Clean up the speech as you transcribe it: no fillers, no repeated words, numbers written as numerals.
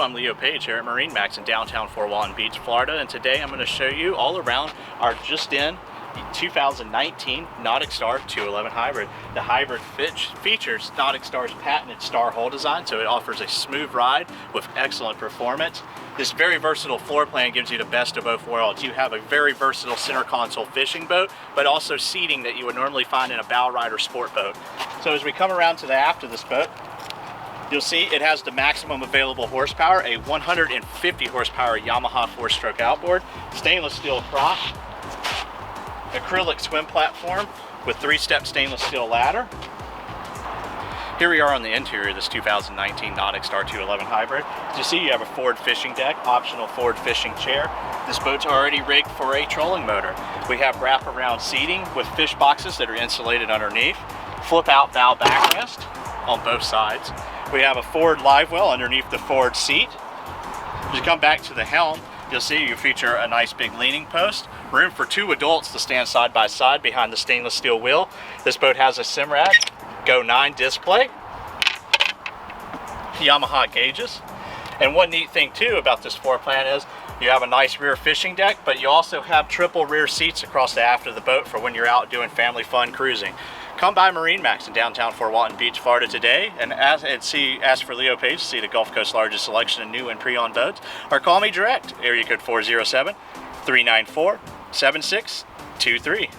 I'm Leo Page here at MarineMax in downtown Fort Walton Beach, Florida, and today I'm going to show you all around our just-in 2019 NauticStar 211 Hybrid. The hybrid features NauticStar's patented star hull design, so it offers a smooth ride with excellent performance. This very versatile floor plan gives you the best of both worlds. You have a very versatile center console fishing boat, but also seating that you would normally find in a bow ride or sport boat. So as we come around to the aft of this boat, you'll see it has the maximum available horsepower, a 150 horsepower Yamaha 4-stroke outboard, stainless steel cross, acrylic swim platform with 3-step stainless steel ladder. Here we are on the interior of this 2019 NauticStar 211 Hybrid. As you see, you have a forward fishing deck, optional forward fishing chair. This boat's already rigged for a trolling motor. We have wraparound seating with fish boxes that are insulated underneath, flip out bow backrest on both sides. We have a forward live well underneath the forward seat. As you come back to the helm, you'll see you feature a nice big leaning post, room for 2 adults to stand side by side behind the stainless steel wheel. This boat has a Simrad Go 9 display, Yamaha gauges, and one neat thing too about this floor plan is you have a nice rear fishing deck, but you also have triple rear seats across the aft of the boat for when you're out doing family fun cruising. Come by MarineMax in downtown Fort Walton Beach, Florida today and ask for Leo Page to see the Gulf Coast's largest selection of new and pre-owned boats, or call me direct, area code 407-394-7623.